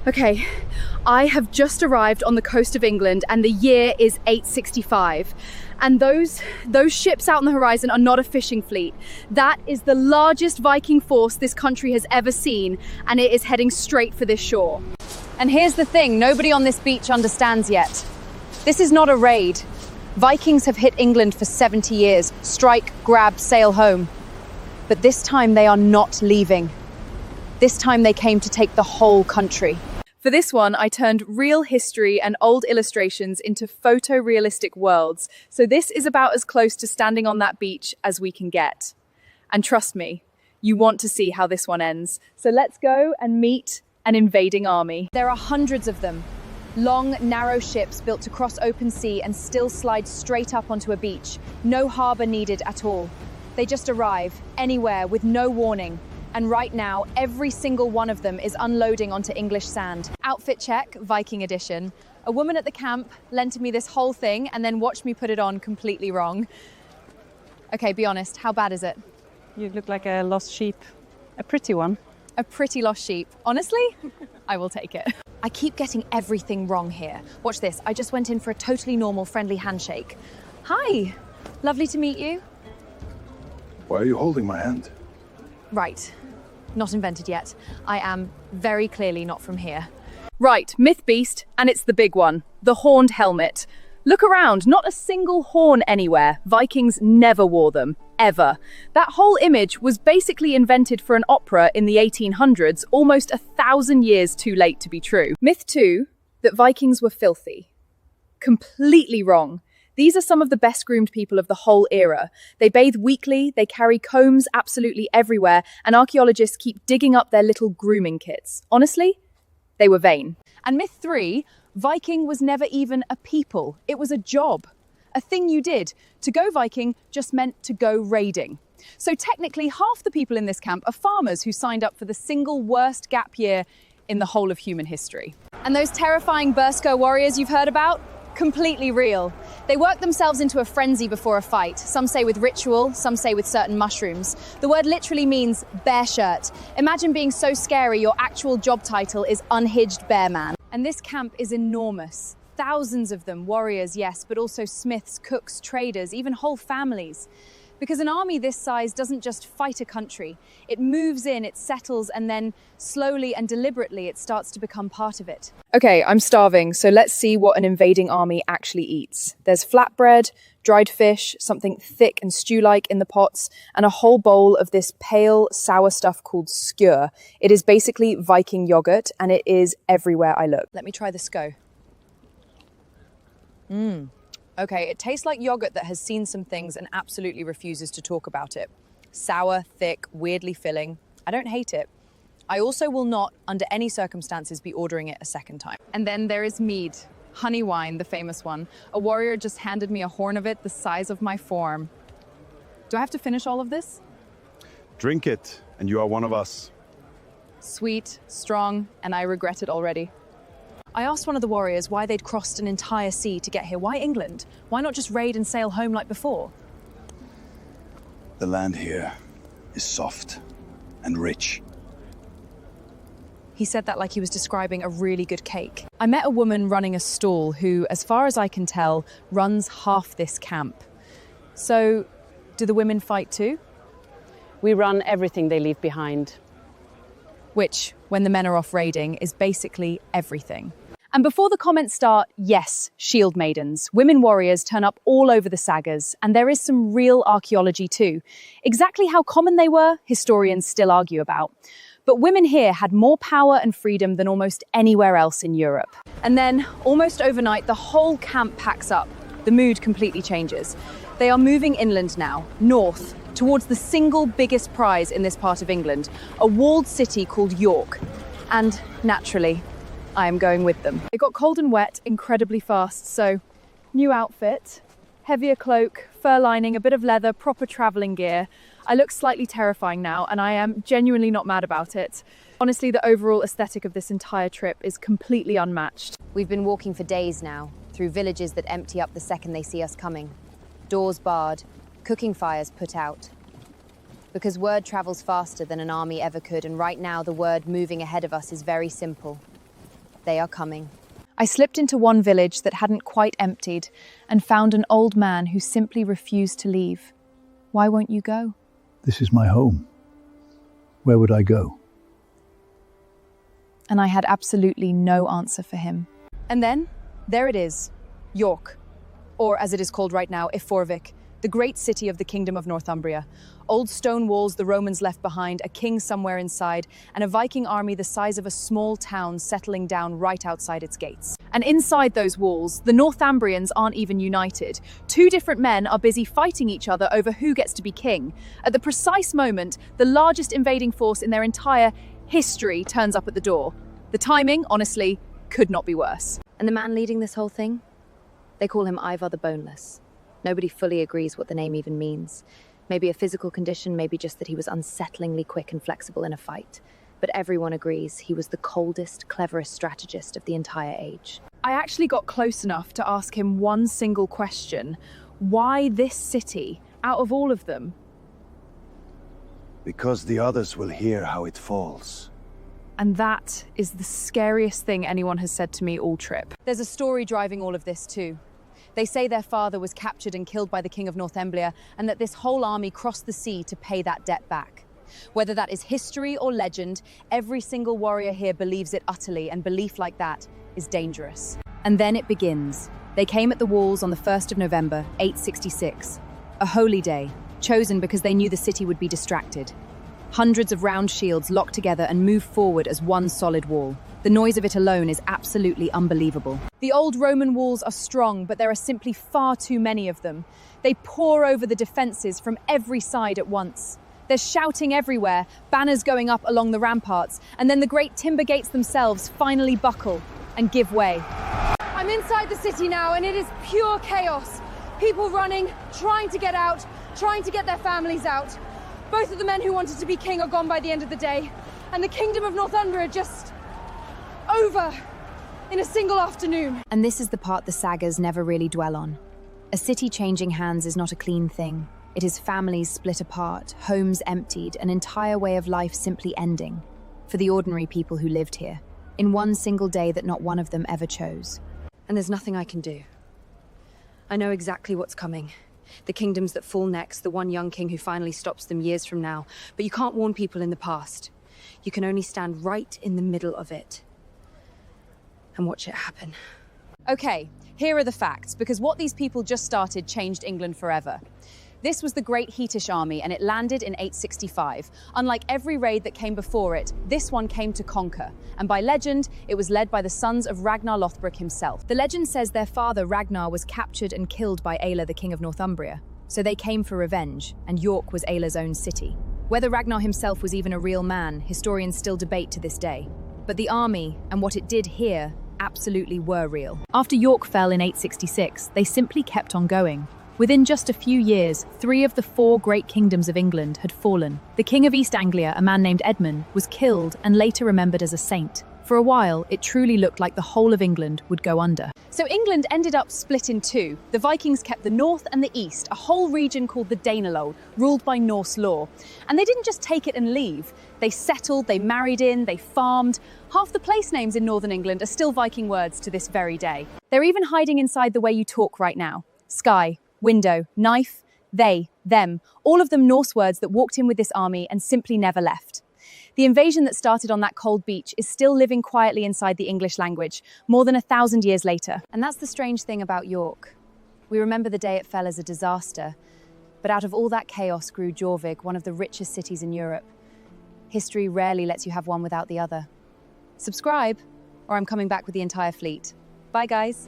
Okay, I have just arrived on the coast of England and the year is 865. And those ships out on the horizon are not a fishing fleet. That is the largest Viking force this country has ever seen, and it is heading straight for this shore. And here's the thing, nobody on this beach understands yet. This is not a raid. Vikings have hit England for 70 years. Strike, grab, sail home. But this time they are not leaving. This time they came to take the whole country. For this one, I turned real history and old illustrations into photorealistic worlds. So this is about as close to standing on that beach as we can get. And trust me, you want to see how this one ends. So let's go and meet an invading army. There are hundreds of them. Long, narrow ships built to cross open sea and still slide straight up onto a beach. No harbour needed at all. They just arrive, anywhere, with no warning. And right now, every single one of them is unloading onto English sand. Outfit check, Viking edition. A woman at the camp lent me this whole thing and then watched me put it on completely wrong. Okay, be honest, how bad is it? You look like a lost sheep. A pretty one. A pretty lost sheep. Honestly, I will take it. I keep getting everything wrong here. Watch this, I just went in for a totally normal, friendly handshake. Hi, lovely to meet you. Why are you holding my hand? Right, not invented yet. I am very clearly not from here. Right, myth beast, and it's the big one, the horned helmet. Look around, not a single horn anywhere. Vikings never wore them, ever. That whole image was basically invented for an opera in the 1800s, almost 1,000 years too late to be true. Myth 2, that Vikings were filthy. Completely wrong. These are some of the best groomed people of the whole era. They bathe weekly, they carry combs absolutely everywhere, and archaeologists keep digging up their little grooming kits. Honestly, they were vain. And myth 3, Viking was never even a people. It was a job, a thing you did. To go Viking just meant to go raiding. So technically, half the people in this camp are farmers who signed up for the single worst gap year in the whole of human history. And those terrifying Bursko warriors you've heard about? Completely real. They work themselves into a frenzy before a fight. Some say with ritual, some say with certain mushrooms. The word literally means bear shirt. Imagine being so scary your actual job title is unhinged bear man. And this camp is enormous. Thousands of them, warriors, yes, but also smiths, cooks, traders, even whole families. Because an army this size doesn't just fight a country. It moves in, it settles, and then slowly and deliberately it starts to become part of it. Okay, I'm starving, so let's see what an invading army actually eats. There's flatbread, dried fish, something thick and stew-like in the pots, and a whole bowl of this pale, sour stuff called skyr. It is basically Viking yogurt, and it is everywhere I look. Let me try the sko. Okay, it tastes like yogurt that has seen some things and absolutely refuses to talk about it. Sour, thick, weirdly filling. I don't hate it. I also will not, under any circumstances, be ordering it a second time. And then there is mead. Honey wine, the famous one. A warrior just handed me a horn of it the size of my forearm. Do I have to finish all of this? Drink it, and you are one of us. Sweet, strong, and I regret it already. I asked one of the warriors why they'd crossed an entire sea to get here. Why England? Why not just raid and sail home like before? The land here is soft and rich. He said that like he was describing a really good cake. I met a woman running a stall who, as far as I can tell, runs half this camp. So, do the women fight too? We run everything they leave behind. Which, when the men are off raiding, is basically everything. And before the comments start, yes, shield maidens, women warriors turn up all over the sagas, and there is some real archaeology too. Exactly how common they were, historians still argue about. But women here had more power and freedom than almost anywhere else in Europe. And then, almost overnight, the whole camp packs up. The mood completely changes. They are moving inland now, north, towards the single biggest prize in this part of England, a walled city called York. And naturally, I am going with them. It got cold and wet incredibly fast, so new outfit, heavier cloak, fur lining, a bit of leather, proper traveling gear. I look slightly terrifying now, and I am genuinely not mad about it. Honestly, the overall aesthetic of this entire trip is completely unmatched. We've been walking for days now, through villages that empty up the second they see us coming. Doors barred, cooking fires put out. Because word travels faster than an army ever could, and right now the word moving ahead of us is very simple. They are coming. I slipped into one village that hadn't quite emptied and found an old man who simply refused to leave. Why won't you go? This is my home. Where would I go? And I had absolutely no answer for him. And then, there it is, York, or as it is called right now, Eoforwic, the great city of the Kingdom of Northumbria. Old stone walls the Romans left behind, a king somewhere inside, and a Viking army the size of a small town settling down right outside its gates. And inside those walls, the Northumbrians aren't even united. Two different men are busy fighting each other over who gets to be king. At the precise moment, the largest invading force in their entire history turns up at the door. The timing, honestly, could not be worse. And the man leading this whole thing? They call him Ivar the Boneless. Nobody fully agrees what the name even means. Maybe a physical condition, maybe just that he was unsettlingly quick and flexible in a fight. But everyone agrees he was the coldest, cleverest strategist of the entire age. I actually got close enough to ask him one single question. Why this city, out of all of them? Because the others will hear how it falls. And that is the scariest thing anyone has said to me all trip. There's a story driving all of this too. They say their father was captured and killed by the King of Northumbria, and that this whole army crossed the sea to pay that debt back. Whether that is history or legend, every single warrior here believes it utterly, and belief like that is dangerous. And then it begins. They came at the walls on the 1st of November, 866. A holy day, chosen because they knew the city would be distracted. Hundreds of round shields locked together and move forward as one solid wall. The noise of it alone is absolutely unbelievable. The old Roman walls are strong, but there are simply far too many of them. They pour over the defenses from every side at once. There's shouting everywhere, banners going up along the ramparts, and then the great timber gates themselves finally buckle and give way. I'm inside the city now, and it is pure chaos. People running, trying to get out, trying to get their families out. Both of the men who wanted to be king are gone by the end of the day, and the Kingdom of Northumbria just over in a single afternoon. And this is the part the sagas never really dwell on. A city changing hands is not a clean thing. It is families split apart, homes emptied, an entire way of life simply ending. For the ordinary people who lived here, in one single day that not one of them ever chose. And there's nothing I can do. I know exactly what's coming. The kingdoms that fall next, the one young king who finally stops them years from now. But you can't warn people in the past. You can only stand right in the middle of it and watch it happen. Okay, here are the facts, because what these people just started changed England forever. This was the Great Heathen Army, and it landed in 865. Unlike every raid that came before it, this one came to conquer. And by legend, it was led by the sons of Ragnar Lothbrok himself. The legend says their father Ragnar was captured and killed by Aelle, the king of Northumbria. So they came for revenge, and York was Aelle's own city. Whether Ragnar himself was even a real man, historians still debate to this day. But the army, and what it did here, absolutely were real. After York fell in 866, they simply kept on going. Within just a few years, 3 of the 4 great kingdoms of England had fallen. The King of East Anglia, a man named Edmund, was killed and later remembered as a saint. For a while, it truly looked like the whole of England would go under. So England ended up split in 2. The Vikings kept the north and the east, a whole region called the Danelaw, ruled by Norse law. And they didn't just take it and leave. They settled, they married in, they farmed. Half the place names in northern England are still Viking words to this very day. They're even hiding inside the way you talk right now. Sky, window, knife, they, them, all of them Norse words that walked in with this army and simply never left. The invasion that started on that cold beach is still living quietly inside the English language, more than 1,000 years later. And that's the strange thing about York. We remember the day it fell as a disaster, but out of all that chaos grew Jorvik, one of the richest cities in Europe. History rarely lets you have one without the other. Subscribe, or I'm coming back with the entire fleet. Bye, guys.